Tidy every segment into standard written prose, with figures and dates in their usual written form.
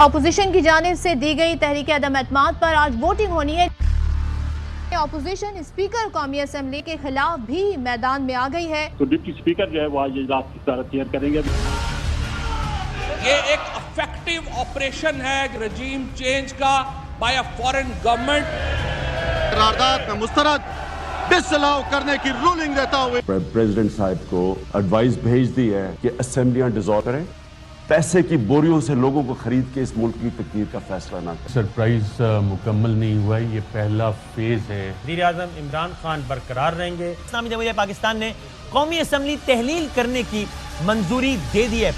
Opposition کی جانب سے دی گئی تحریک عدم اعتماد پر آج ووٹنگ ہونی ہے۔ اپوزیشن اسپیکر قومی اسمبلی کے خلاف بھی میدان میں آ گئی ہے۔ تو ڈپٹی اسپیکر جو ہے وہ آج اجلاس کی صدارت چیئر کریں گے۔ یہ ایک افیکٹو آپریشن ہے رجیم چینج کا بائی اے فارن گورنمنٹ۔ قرارداد میں مسترد ڈسلاؤ کرنے کی رولنگ دیتا ہوئے پریزیڈنٹ صاحب کو ایڈوائز بھیج دی ہے کہ اسمبلیاں ڈیزالو کریں، پیسے کی بوریوں سے لوگوں کو خرید کے اس ملک کی تقدیر کا فیصلہ نہ کریں۔ سرپرائز مکمل نہیں ہوا ہے، یہ پہلا فیز ہے۔ وزیر اعظم عمران خان برقرار رہیں گے۔ اسلامی جمہوریہ پاکستان نے قومی اسمبلی تحلیل کرنے کی منظوری دے دی ہے۔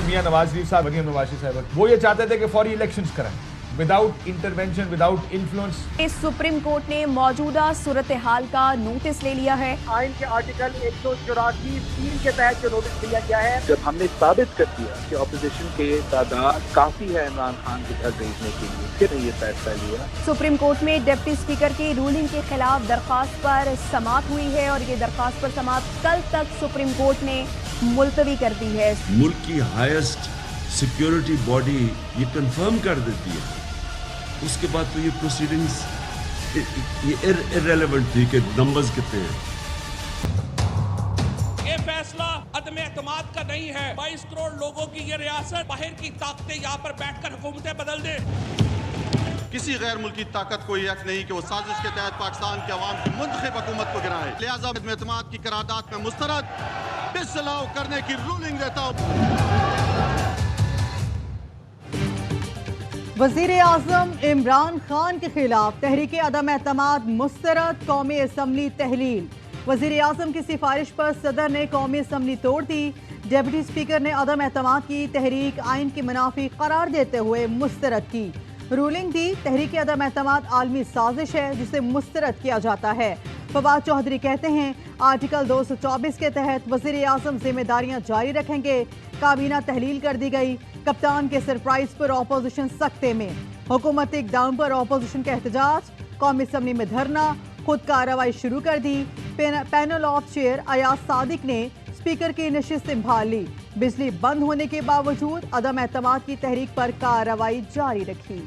میاں نواز شریف صاحب، مریم نواز شریف صاحب وہ یہ چاہتے تھے کہ فوری الیکشنز کریں without intervention, without influence. Supreme court نے موجودہ صورتحال کا نوٹس لے لیا ہے۔ آئین کے آرٹیکل 184(3) کے تحت جو نوٹس لیا گیا ہے، جب ہم نے ثابت کر دیا کہ اپوزیشن کے تعداد کافی ہے عمران خان کو گھر بھیجنے کے لیے، پھر یہ فیصلہ لیا۔ سپریم کورٹ میں ڈپٹی اسپیکر کی رولنگ کے خلاف درخواست پر سماعت ہوئی ہے اور یہ درخواست پر سماعت کل تک سپریم کورٹ نے ملتوی کر دی ہے۔ ملک کی ہائیسٹ سیکیورٹی باڈی یہ کنفرم کر دیتی ہے، اس کے بعد تو یہ پروسیڈنگز یہ irrelevant تھی کہ نمبرز کتنے ہیں۔ یہ فیصلہ عدم اعتماد کا نہیں ہے۔ 22 کروڑ لوگوں کی یہ ریاست، باہر کی طاقتیں یہاں پر بیٹھ کر حکومتیں بدل دیں۔ کسی غیر ملکی طاقت کو یہ حق نہیں کہ وہ سازش کے تحت پاکستان کے عوام کی منتخب حکومت کو گرائے، لہٰذا عدم اعتماد کی قرارداد میں مسترد ڈسلاؤ کرنے کی رولنگ دیتا ہوں۔ وزیر اعظم عمران خان کے خلاف تحریک عدم اعتماد مسترد، قومی اسمبلی تحلیل۔ وزیر اعظم کی سفارش پر صدر نے قومی اسمبلی توڑ دی۔ ڈپٹی اسپیکر نے عدم اعتماد کی تحریک آئین کی منافی قرار دیتے ہوئے مسترد کی، رولنگ دی۔ تحریک عدم اعتماد عالمی سازش ہے جسے مسترد کیا جاتا ہے۔ فواد چودھری کہتے ہیں آرٹیکل 224 کے تحت وزیر اعظم ذمہ داریاں جاری رکھیں گے۔ کابینہ تحلیل کر دی گئی، کپتان کے سرپرائز پر اپوزیشن سکتے میں، حکومتی اقدام پر اپوزیشن کا احتجاج، قومی اسمبلی میں دھرنا، خود کارروائی شروع کر دی۔ Panel of chair Ayaz Sadiq نے اسپیکر کی نشست سنبھال لی، بجلی بند ہونے کے باوجود عدم اعتماد کی تحریک پر کارروائی جاری رکھی۔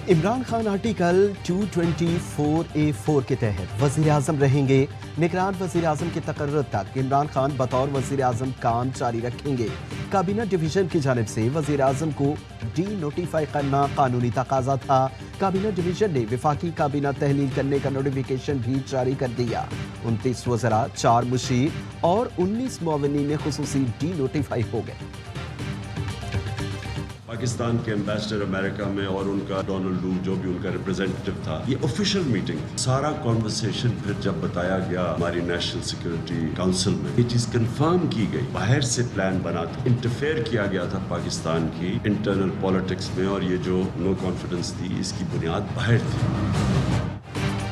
عمران خان آرٹیکل 224(a)(4) کے تحت وزیر اعظم رہیں گے۔ نگران وزیر اعظم کے تقرر تک عمران خان بطور وزیر اعظم کام جاری رکھیں گے۔ کابینہ ڈویژن کی جانب سے وزیر اعظم کو ڈی نوٹیفائی کرنا قانونی تقاضا تھا۔ کابینہ ڈویژن نے وفاقی کابینہ تحلیل کرنے کا نوٹیفیکیشن بھی جاری کر دیا۔ 29 وزراء، 4 مشیر اور 19 معاونین خصوصی ڈی نوٹیفائی ہو گئے۔ پاکستان کے ایمبیسڈر امریکہ میں اور ان کا ڈونلڈ لو جو بھی ان کا ریپرزینٹیو تھا، یہ آفیشیل میٹنگ تھی۔ سارا کانورسیشن پھر جب بتایا گیا ہماری نیشنل سیکیورٹی کاؤنسل میں، یہ چیز کنفرم کی گئی، باہر سے پلان بنا تھا، انٹرفیئر کیا گیا تھا پاکستان کی انٹرنل پالیٹکس میں، اور یہ جو نو کانفیڈنس تھی اس کی بنیاد باہر تھی۔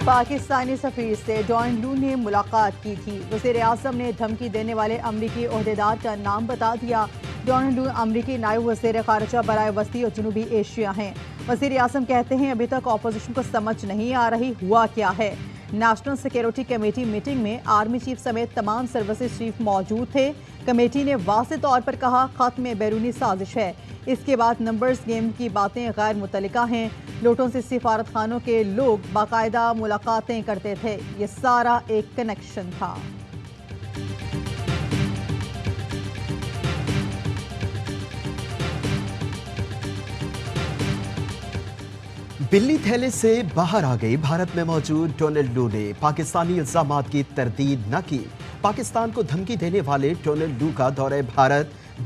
پاکستانی سفیر سے ڈونلڈ لو نے ملاقات کی تھی۔ وزیر اعظم نے دھمکی دینے والے امریکی عہدیدار کا نام بتا دیا۔ ڈونلڈ لو امریکی نائب وزیر خارجہ برائے وسطی اور جنوبی ایشیا ہیں۔ وزیر اعظم کہتے ہیں ابھی تک اپوزیشن کو سمجھ نہیں آ رہی ہوا کیا ہے۔ نیشنل سیکیورٹی کمیٹی میٹنگ میں آرمی چیف سمیت تمام سروسز چیف موجود تھے۔ کمیٹی نے واضح طور پر کہا خط میں بیرونی سازش ہے۔ اس کے بعد نمبرز گیم کی باتیں غیر متعلقہ ہیں۔ لوٹوں سے سفارت خانوں کے لوگ باقاعدہ ملاقاتیں کرتے تھے، یہ سارا ایک کنیکشن تھا۔ بلی تھیلے سے باہر آ گئی۔ بھارت میں موجود ڈونلڈ لو نے پاکستانی الزامات کی تردید نہ کی۔ پاکستان کو دھمکی دینے والے ڈونلڈ لو کا دورہ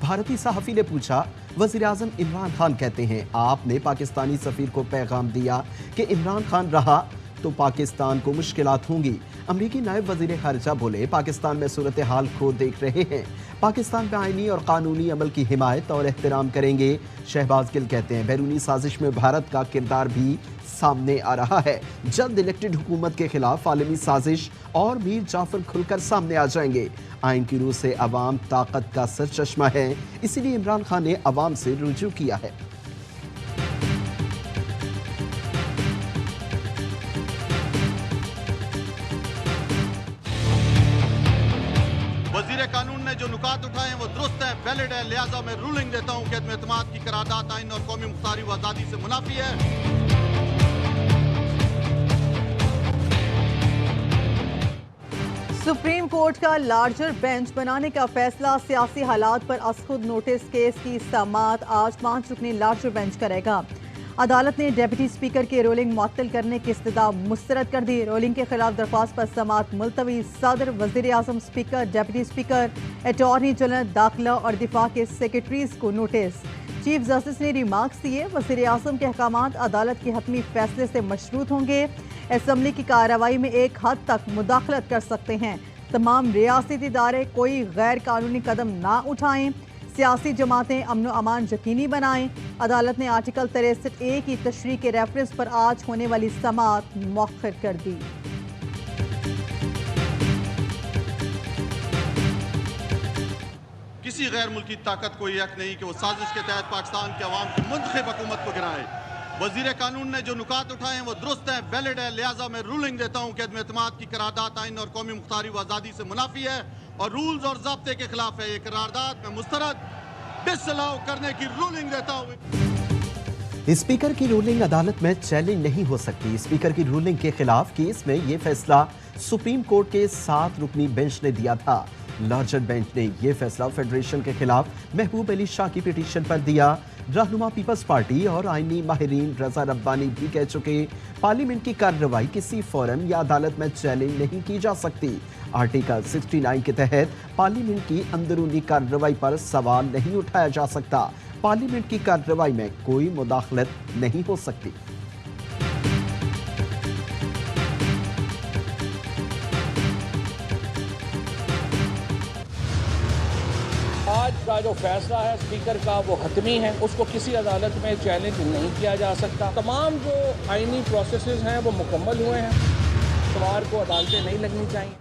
بھارتی صحافی نے پوچھا۔ وزیر اعظم عمران خان کہتے ہیں آپ نے پاکستانی سفیر کو پیغام دیا کہ عمران خان رہا تو پاکستان کو مشکلات ہوں گی۔ امریکی نائب وزیر خارجہ بولے پاکستان میں صورتحال کو دیکھ رہے ہیں، پاکستان میں آئینی اور قانونی عمل کی حمایت اور احترام کریں گے۔ شہباز گل کہتے ہیں بیرونی سازش میں بھارت کا کردار بھی سامنے آ رہا ہے، جلد الیکٹڈ حکومت کے خلاف عالمی سازش اور میر جعفر کھل کر سامنے آ جائیں گے۔ آئین کی روح سے عوام طاقت کا سرچشمہ ہے، اسی لیے عمران خان نے عوام سے رجوع کیا ہے۔ ने जो नुकात उठाए हैं वो दुरुस्त है, वैलिड है, लिहाजा मैं रूलिंग देता हूँ कि अदम एतमाद की करारदाद आइन और कौमी मुख्तारी व आज़ादी से मुनाफी है। सुप्रीम कोर्ट का लार्जर बेंच बनाने का फैसला सियासी हालात पर असखुद नोटिस केस की समाअत आज 5 रुकनी लार्जर बेंच करेगा। अदालत ने डेप्यूटी स्पीकर की रोलिंग मुअत्तल करने की इस्तदा मुस्तरद कर दी। रोलिंग के खिलाफ दरख्वास्त पर समाअत मुलतवी। सदर, वज़ीर आज़म, speaker, deputy speaker, attorney general, दाखिला और दिफा के सेक्रेटरीज को नोटिस। चीफ जस्टिस ने रिमार्क्स दिए। वज़ीर आज़म के अहकामात अदालत के हतमी फैसले से मशरूत होंगे। असम्बली की कार्रवाई में एक हद तक मुदाखलत कर सकते हैं। तमाम रियासती इदारे कोई गैर कानूनी कदम ना उठाएं। सियासी जमातें अमन व अमान यकीनी बनाएं। अदालत ने आर्टिकल 63A की तशरीह के रेफरेंस पर आज होने वाली समाअत मौखर कर दी। किसी गैर मुल्की ताकत को यह हक नहीं कि वो साजिश के तहत पाकिस्तान के अवाम की मुंतखब हुकूमत को गिराए। वजीर कानून ने जो नुकात उठाए हैं वो दुरुस्त है, वैलिड है, लिहाजा मैं रूलिंग देता हूँ कि अदम एतमाद की करारदाद आइन और कौमी मुख्तारी व आज़ादी से मुनाफी है और रूल्स और ज़ाब्ते के खिलाफ है। ये करारदाद मैं मुस्तरद डिसअलाउ करने की रूलिंग देता हूँ। स्पीकर की रूलिंग अदालत में चैलेंज नहीं हो सकती। स्पीकर की रूलिंग के खिलाफ केस में ये फैसला सुप्रीम कोर्ट के 7 रुकनी बेंच ने दिया था। लार्जर बेंच ने यह फैसला फेडरेशन के खिलाफ महबूब अली शाह की पिटीशन पर दिया। रहनुमा पीपल्स पार्टी और आईनी माहिरीन रजा रब्बानी भी कह चुके पार्लियामेंट की कार्रवाई किसी फोरम या अदालत में चैलेंज नहीं की जा सकती। आर्टिकल 69 के तहत पार्लियामेंट की अंदरूनी कार्रवाई पर सवाल नहीं उठाया जा सकता। पार्लियामेंट की कार्रवाई में कोई मुदाखलत नहीं हो सकती। आज का जो फैसला है स्पीकर का वो हतमी है, उसको किसी अदालत में चैलेंज नहीं किया जा सकता। तमाम जो आईनी प्रोसेसेस हैं वो मुकम्मल हुए हैं। सोमवार को अदालतें नहीं लगनी चाहिए।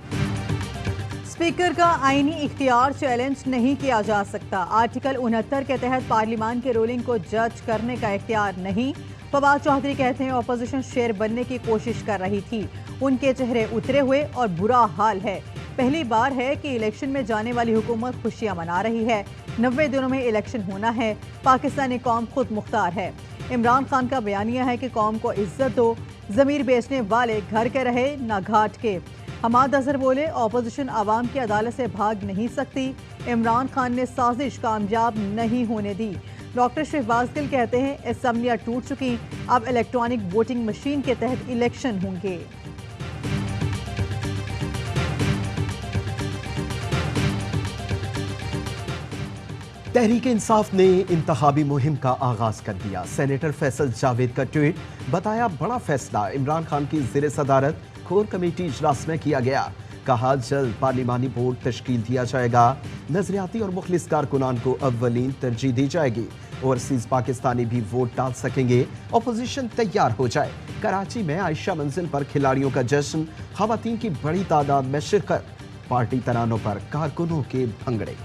स्पीकर का आईनी इख्तियार चैलेंज नहीं किया जा सकता। आर्टिकल 69 के तहत पार्लियामान के रूलिंग को जज करने का इख्तियार नहीं। फवाद चौधरी कहते हैं अपोजिशन शेर बनने की कोशिश कर रही थी, उनके चेहरे उतरे हुए और बुरा हाल है। पहली बार है कि इलेक्शन में जाने वाली हुकूमत खुशियां मना रही है। 90 दिनों में इलेक्शन होना है। पाकिस्तानी कौम खुद मुख्तार है। इमरान खान का बयानिया है कि कौम को इज्जत दो, ज़मीर बेचने वाले घर के रहे ना घाट के। हमाद अजहर बोले अपोजिशन आवाम की अदालत से भाग नहीं सकती। इमरान खान ने साजिश कामयाब नहीं होने दी। डॉक्टर शहबाज गिल कहते हैं असम्बलियां टूट चुकी, अब इलेक्ट्रॉनिक वोटिंग मशीन के तहत इलेक्शन होंगे। तहरीक इंसाफ ने इंतखाबी मुहिम का आगाज कर दिया। सेनेटर फैसल जावेद का ट्वीट, बताया बड़ा फैसला इमरान खान की ज़ेर सदारत कोर कमेटी इजलास में किया गया। कहा जल्द पार्लिमानी बोर्ड तश्कील दिया जाएगा। नजरियाती और मुखलिस कारकुनान को अव्वलीन तरजीह दी जाएगी। ओवरसीज पाकिस्तानी भी वोट डाल सकेंगे। अपोजिशन तैयार हो जाए। कराची में आयशा मंजिल पर खिलाड़ियों का जश्न, खवातीन की बड़ी तादाद में शिरकत। पार्टी तरानों पर कारकुनों के भंगड़े।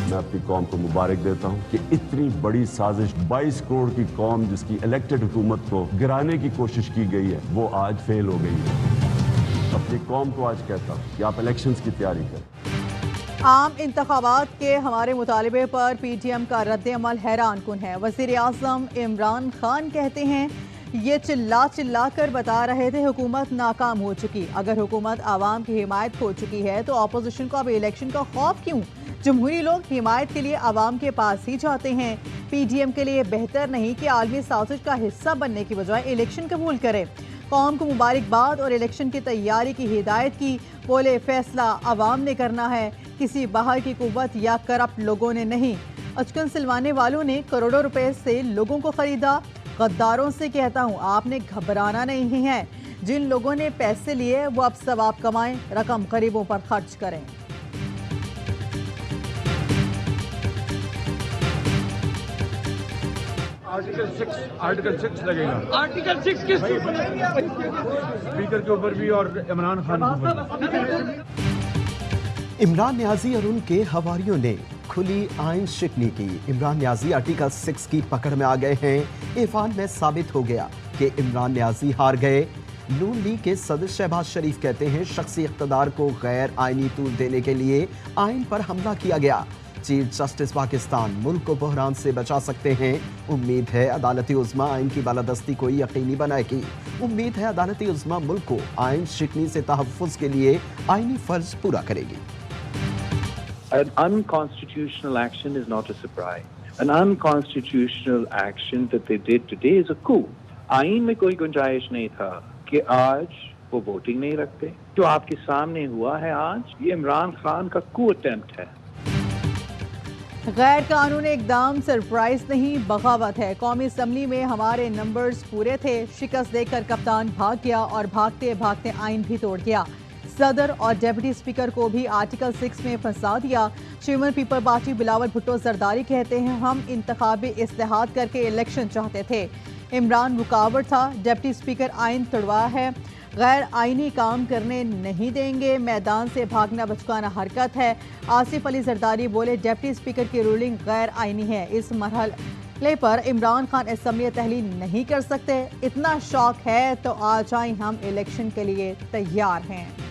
मैं अपनी कौम को मुबारक देता हूं कि इतनी बड़ी साजिश 22 करोड़ की कौम जिसकी इलेक्टेड हुकूमत को गिराने की कोशिश की गई है वो आज फेल हो गई है। अपनी कौम को आज कहता हूं कि आप इलेक्शंस की तैयारी करें। आम इंतखाबात के हमारे मुतालिबे पर PTM का रद्द अमल हैरान कुन है। वज़ीर आज़म इमरान खान कहते हैं ये चिल्ला चिल्ला कर बता रहे थे हुकूमत नाकाम हो चुकी। अगर हुकूमत आवाम की हिमायत हो चुकी है तो अपोजिशन को अब इलेक्शन का खौफ क्यों? जमहूरी लोग हिमायत के लिए आवाम के पास ही जाते हैं। PTM के लिए बेहतर नहीं कि आलमी साजिश का हिस्सा बनने की बजाय इलेक्शन कबूल करे। कौम को मुबारकबाद और इलेक्शन की तैयारी की हिदायत की। बोले फैसला आवाम ने करना है, किसी बाहर की कुव्वत या करप्ट लोगों ने नहीं। अचकन सिलवाने वालों ने करोड़ों रुपए से लोगों को खरीदा। गद्दारों से कहता हूँ आपने घबराना नहीं है। जिन लोगों ने पैसे लिए वो अब सवाब कमाएं, रकम गरीबों पर खर्च करें। आर्टिकल 6 लगेगा। आर्टिकल 6 किस स्पीकर के ऊपर भी और इमरान खान के ऊपर। इमरान न्याजी और उनके हवारियों ने खुली आइन शिकनी की। इमरान न्याजी आर्टिकल 6 की पकड़ में आ गए हैं। ईवान में साबित हो गया कि इमरान न्याजी हार गए। नून लीग के सदर शहबाज शरीफ कहते हैं शख्सी इख्तदार को गैर आइनी तूल देने के लिए आइन पर हमला किया गया। चीफ जस्टिस पाकिस्तान मुल्क को बहरान से बचा सकते हैं। उम्मीद है अदालती उज़्मा आइन की बालादस्ती को यकीनी बनाएगी। उम्मीद है अदालती उज़्मा मुल्क को आइन शिकनी से तहफ़्फ़ुज़ के लिए आइनी फ़र्ज पूरा करेगी। An unconstitutional action is not a surprise. An unconstitutional action that they did today is a coup. आइन में कोई गुंजाइश नहीं था कि आज वो वोटिंग नहीं रखते। जो आपके सामने हुआ है आज, ये इमरान खान का coup अटेम्प्ट है। गैर कानूनी इकदाम सरप्राइज नहीं, बगावत है। कौमी असम्बली में हमारे नंबर्स पूरे थे। शिकस्त देकर कप्तान भाग गया और भागते भागते आइन भी तोड़ गया। सदर और डेप्यूटी स्पीकर को भी आर्टिकल 6 में फंसा दिया। Chairman people party Bilawal Bhutto Zardari कहते हैं हम इंतखाबी इस्तेहाद करके इलेक्शन चाहते थे। इमरान रुकावट था। डेप्यूटी स्पीकर आइन तोड़वा है, गैर आइनी काम करने नहीं देंगे। मैदान से भागना बचकाना हरकत है। आसिफ अली जरदारी बोले डेप्टी स्पीकर की रूलिंग गैर आइनी है। इस मरहले पर इमरान खान असम्बली तहलील नहीं कर सकते। इतना शौक है तो आ जाएं, हम इलेक्शन के लिए तैयार हैं।